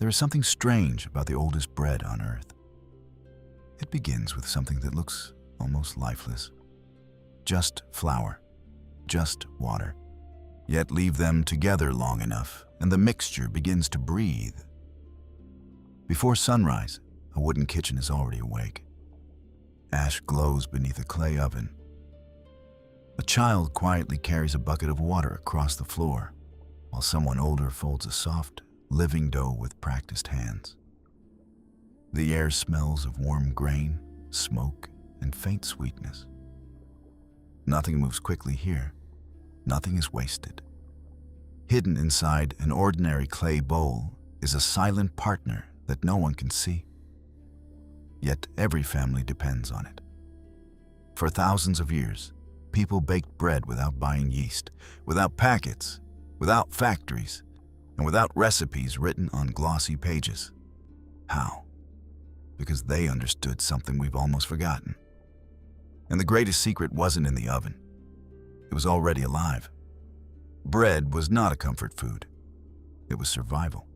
There is something strange about the oldest bread on earth. It begins with something that looks almost lifeless. Just flour, just water. Yet leave them together long enough, and the mixture begins to breathe. Before sunrise, a wooden kitchen is already awake. Ash glows beneath a clay oven. A child quietly carries a bucket of water across the floor, while someone older folds a soft, living dough with practiced hands. The air smells of warm grain, smoke, and faint sweetness. Nothing moves quickly here. Nothing is wasted. Hidden inside an ordinary clay bowl is a silent partner that no one can see. Yet every family depends on it. For thousands of years, people baked bread without buying yeast, without packets, without factories, and without recipes written on glossy pages. How? Because they understood something we've almost forgotten. And the greatest secret wasn't in the oven. It was already alive. Bread was not a comfort food. It was survival.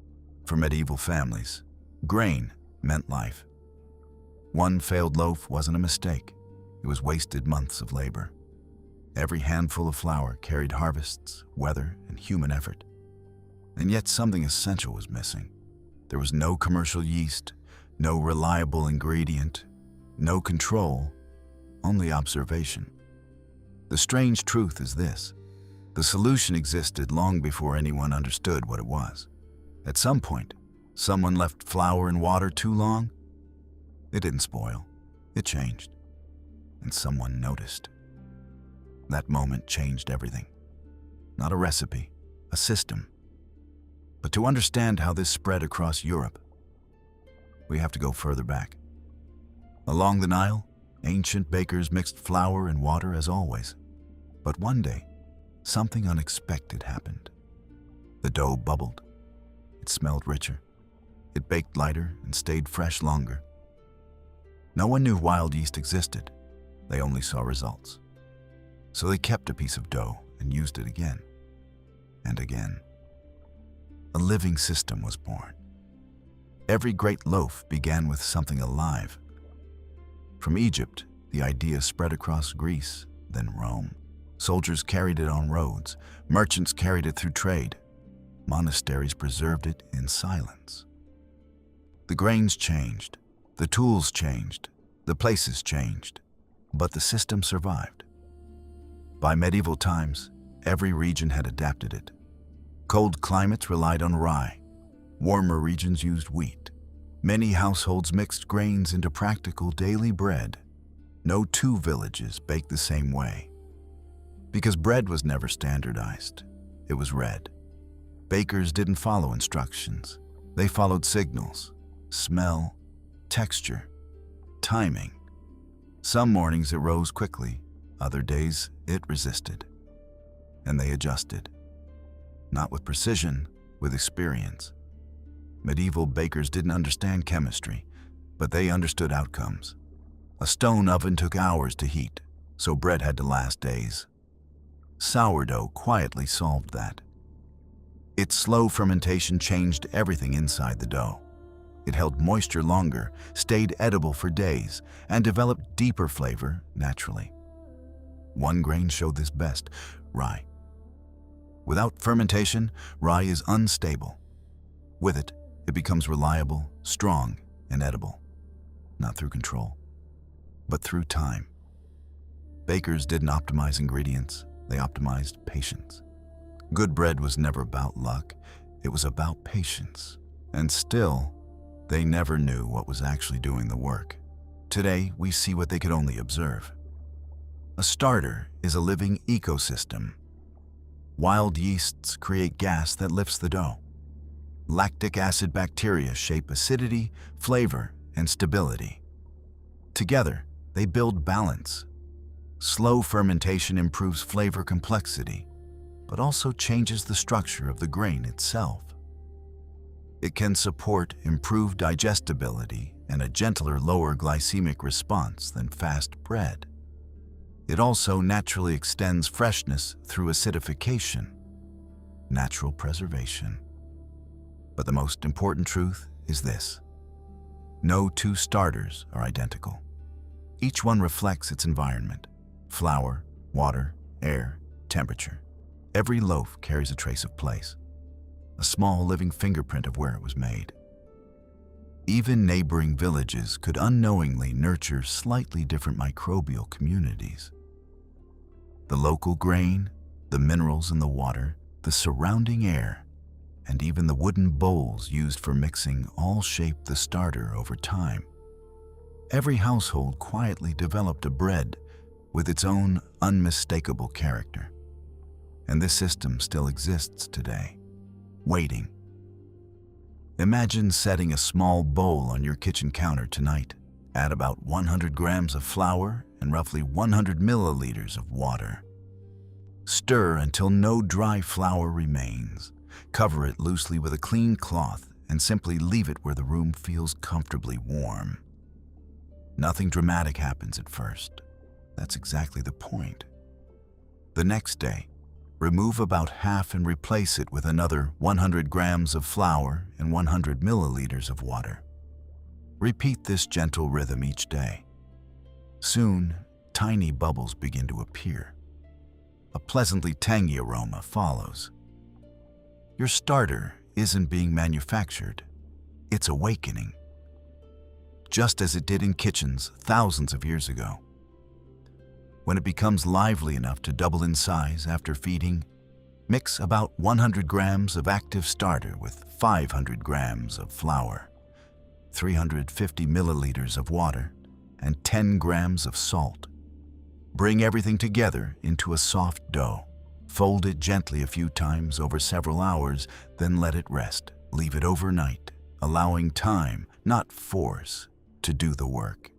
For medieval families, grain meant life. One failed loaf wasn't a mistake. It was wasted months of labor. Every handful of flour carried harvests, weather, and human effort. And yet something essential was missing. There was no commercial yeast, no reliable ingredient, no control, only observation. The strange truth is this: the solution existed long before anyone understood what it was. At some point, someone left flour and water too long. It didn't spoil, it changed. And someone noticed. That moment changed everything. Not a recipe, a system. But to understand how this spread across Europe, we have to go further back. Along the Nile, ancient bakers mixed flour and water as always. But one day, something unexpected happened. The dough bubbled. It smelled richer. It baked lighter and stayed fresh longer. No one knew wild yeast existed. They only saw results. So they kept a piece of dough and used it again and again. A living system was born. Every great loaf began with something alive. From Egypt, the idea spread across Greece, then Rome. Soldiers carried it on roads. Merchants carried it through trade. Monasteries preserved it in silence. The grains changed. The tools changed. The places changed. But the system survived. By medieval times, every region had adapted it. Cold climates relied on rye. Warmer regions used wheat. Many households mixed grains into practical daily bread. No two villages baked the same way. Because bread was never standardized, it was read. Bakers didn't follow instructions. They followed signals, smell, texture, timing. Some mornings it rose quickly, other days it resisted. And they adjusted. Not with precision, with experience. Medieval bakers didn't understand chemistry, but they understood outcomes. A stone oven took hours to heat, so bread had to last days. Sourdough quietly solved that. Its slow fermentation changed everything inside the dough. It held moisture longer, stayed edible for days, and developed deeper flavor naturally. One grain showed this best: rye. Without fermentation, rye is unstable. With it, it becomes reliable, strong, and edible. Not through control, but through time. Bakers didn't optimize ingredients, they optimized patience. Good bread was never about luck, it was about patience. And still, they never knew what was actually doing the work. Today, we see what they could only observe. A starter is a living ecosystem. Wild yeasts create gas that lifts the dough. Lactic acid bacteria shape acidity, flavor, and stability. Together, they build balance. Slow fermentation improves flavor complexity, but also changes the structure of the grain itself. It can support improved digestibility and a gentler, lower glycemic response than fast bread. It also naturally extends freshness through acidification, natural preservation. But the most important truth is this: no two starters are identical. Each one reflects its environment: flour, water, air, temperature. Every loaf carries a trace of place, a small living fingerprint of where it was made. Even neighboring villages could unknowingly nurture slightly different microbial communities. The local grain, the minerals in the water, the surrounding air, and even the wooden bowls used for mixing all shaped the starter over time. Every household quietly developed a bread with its own unmistakable character. And this system still exists today, waiting. Imagine setting a small bowl on your kitchen counter tonight. Add about 100 grams of flour and roughly 100 milliliters of water. Stir until no dry flour remains. Cover it loosely with a clean cloth and simply leave it where the room feels comfortably warm. Nothing dramatic happens at first. That's exactly the point. The next day, remove about half and replace it with another 100 grams of flour and 100 milliliters of water. Repeat this gentle rhythm each day. Soon, tiny bubbles begin to appear. A pleasantly tangy aroma follows. Your starter isn't being manufactured, it's awakening, just as it did in kitchens thousands of years ago. When it becomes lively enough to double in size after feeding, mix about 100 grams of active starter with 500 grams of flour, 350 milliliters of water, and 10 grams of salt. Bring everything together into a soft dough. Fold it gently a few times over several hours, then let it rest. Leave it overnight, allowing time, not force, to do the work.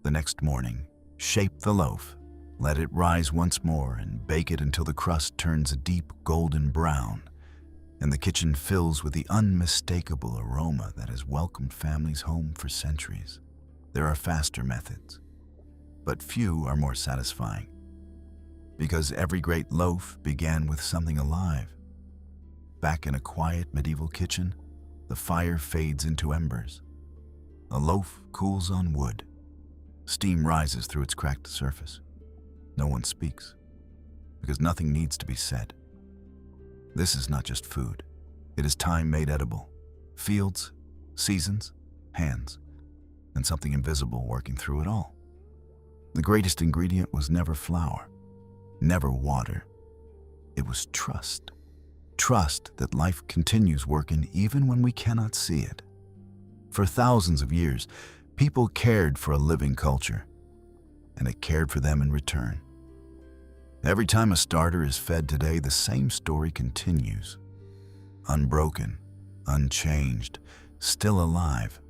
The next morning, shape the loaf, let it rise once more, and bake it until the crust turns a deep golden brown, and the kitchen fills with the unmistakable aroma that has welcomed families home for centuries. There are faster methods, but few are more satisfying, because every great loaf began with something alive. Back in a quiet medieval kitchen, the fire fades into embers. A loaf cools on wood. Steam rises through its cracked surface. No one speaks, because nothing needs to be said. This is not just food. It is time made edible. Fields, seasons, hands, and something invisible working through it all. The greatest ingredient was never flour, never water. It was trust. Trust that life continues working even when we cannot see it. For thousands of years, people cared for a living culture, and it cared for them in return. Every time a starter is fed today, the same story continues. Unbroken, unchanged, still alive.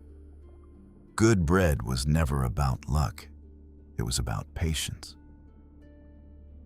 Good bread was never about luck. It was about patience.